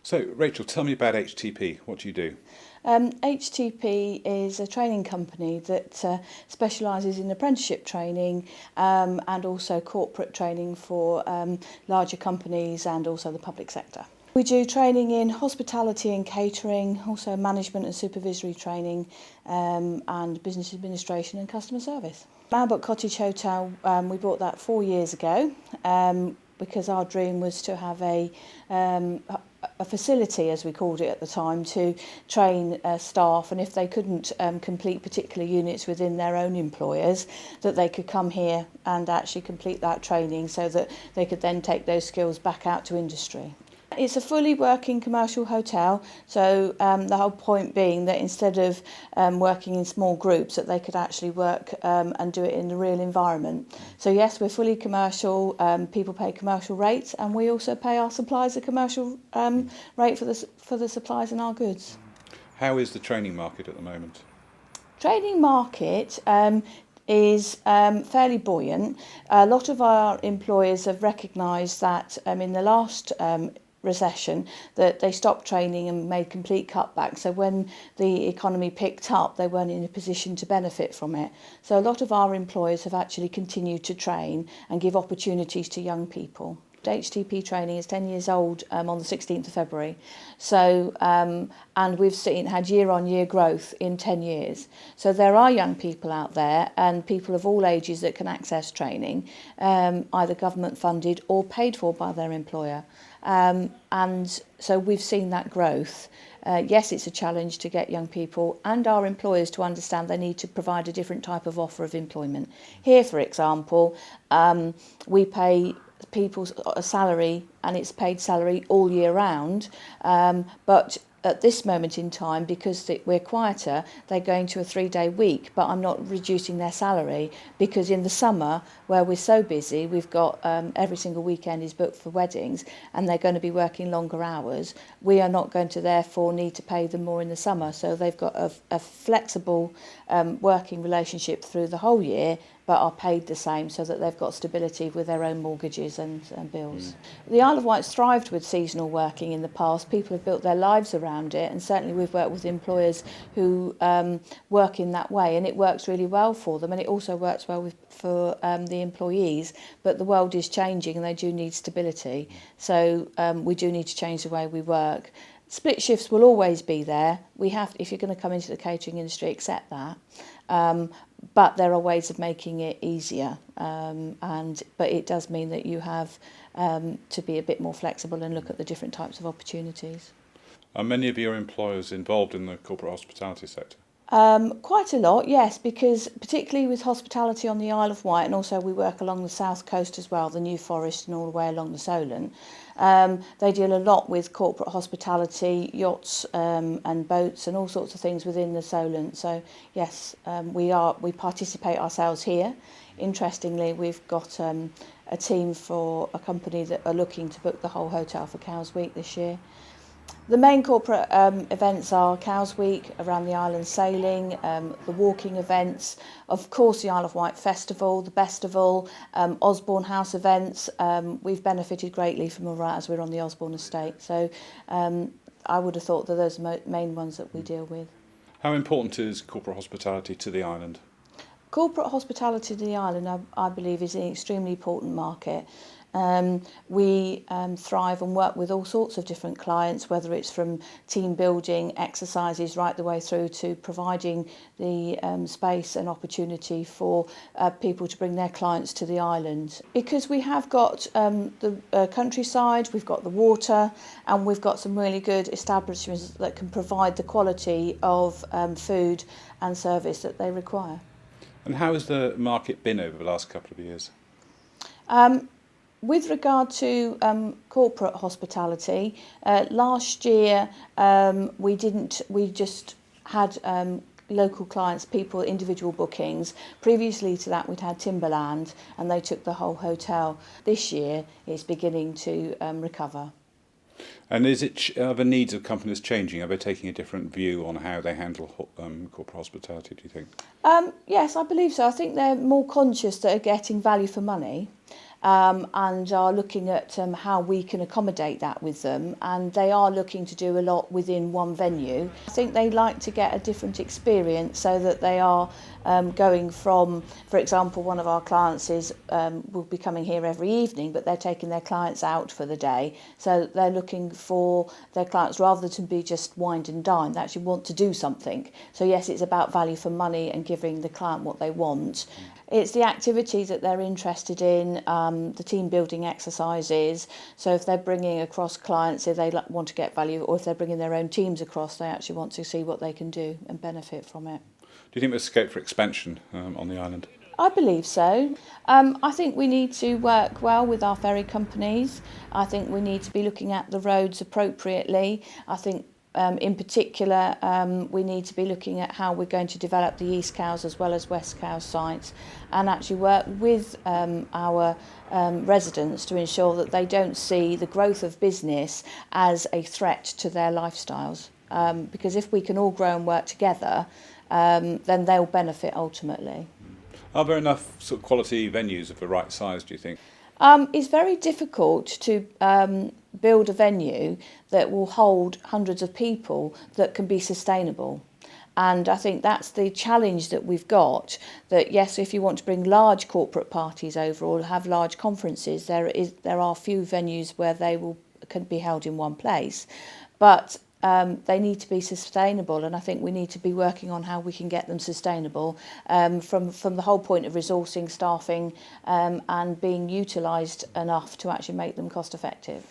So, Rachel, tell me about HTP. What do you do? HTP is a training company that specialises in apprenticeship training and also corporate training for larger companies and also the public sector. We do training in hospitality and catering, also management and supervisory training and business administration and customer service. Albert Cottage Hotel, we bought that 4 years ago because our dream was to have a facility, as we called it at the time, to train staff, and if they couldn't complete particular units within their own employers, that they could come here and actually complete that training so that they could then take those skills back out to industry. It's a fully working commercial hotel, so the whole point being that instead of working in small groups, that they could actually work and do it in the real environment. So yes, we're fully commercial, people pay commercial rates, and we also pay our suppliers a commercial rate for the supplies and our goods. How is the training market at the moment? Training market is fairly buoyant. A lot of our employers have recognised that in the last recession that they stopped training and made complete cutbacks, so when the economy picked up they weren't in a position to benefit from it. So a lot of our employers have actually continued to train and give opportunities to young people. HTP Training is 10 years old on the 16th of February, so and we've had year-on-year growth in 10 years. So there are young people out there and people of all ages that can access training, either government funded or paid for by their employer. And so we've seen that growth. Yes, it's a challenge to get young people and our employers to understand they need to provide a different type of offer of employment. Here, for example, we pay people a salary, and it's paid salary all year round, but at this moment in time, because we're quieter, they're going to a 3-day week, but I'm not reducing their salary, because in the summer, where we're so busy, we've got every single weekend is booked for weddings, and they're going to be working longer hours. We are not going to therefore need to pay them more in the summer, so they've got a flexible working relationship through the whole year, but are paid the same, so that they've got stability with their own mortgages and bills. The Isle of Wight's thrived with seasonal working in the past. People have built their lives around it, and certainly we've worked with employers who work in that way, and it works really well for them, and it also works well for the employees. But the world is changing and they do need stability, so we do need to change the way we work. Split shifts will always be there. If you're going to come into the catering industry, accept that. But there are ways of making it easier, but it does mean that you have to be a bit more flexible and look at the different types of opportunities. Are many of your employers involved in the corporate hospitality sector? Quite a lot, yes, because particularly with hospitality on the Isle of Wight, and also we work along the south coast as well, the New Forest and all the way along the Solent. They deal a lot with corporate hospitality, yachts and boats and all sorts of things within the Solent. So yes, we participate ourselves here. Interestingly, we've got a team for a company that are looking to book the whole hotel for Cows Week this year. The main corporate events are Cows Week, around the island sailing, the walking events, of course the Isle of Wight Festival, the Bestival, Osborne House events. We've benefited greatly from all that as we're on the Osborne estate. So I would have thought that those are the main ones that we deal with. How important is corporate hospitality to the island? Corporate hospitality to the island, I believe, is an extremely important market. We thrive and work with all sorts of different clients, whether it's from team building exercises right the way through to providing the space and opportunity for people to bring their clients to the island. Because we have got the countryside, we've got the water, and we've got some really good establishments that can provide the quality of food and service that they require. And how has the market been over the last couple of years? With regard to corporate hospitality, last year we just had local clients, people, individual bookings. Previously to that, we'd had Timberland, and they took the whole hotel. This year, it's beginning to recover. And are the needs of companies changing? Are they taking a different view on how they handle corporate hospitality, do you think? Yes, I believe so. I think they're more conscious that are getting value for money. and are looking at how we can accommodate that with them, and they are looking to do a lot within one venue. I think they like to get a different experience so that they are going from, for example, one of our clients will be coming here every evening, but they're taking their clients out for the day, so they're looking for their clients, rather than be just wined and dine, they actually want to do something. So yes, it's about value for money and giving the client what they want. It's the activities that they're interested in, the team building exercises. So if they're bringing across clients, if they want to get value, or if they're bringing their own teams across, they actually want to see what they can do and benefit from it. Do you think there's scope for expansion on the island? I believe so. I think we need to work well with our ferry companies. I think we need to be looking at the roads appropriately. I think in particular, we need to be looking at how we're going to develop the East Cowes as well as West Cowes sites, and actually work with our residents to ensure that they don't see the growth of business as a threat to their lifestyles. Because if we can all grow and work together, then they'll benefit ultimately. Are there enough sort of quality venues of the right size, do you think? It's very difficult to build a venue that will hold hundreds of people that can be sustainable. And I think that's the challenge that we've got, that yes, if you want to bring large corporate parties over or have large conferences, there are few venues where can be held in one place. But they need to be sustainable, and I think we need to be working on how we can get them sustainable from the whole point of resourcing, staffing, and being utilised enough to actually make them cost effective.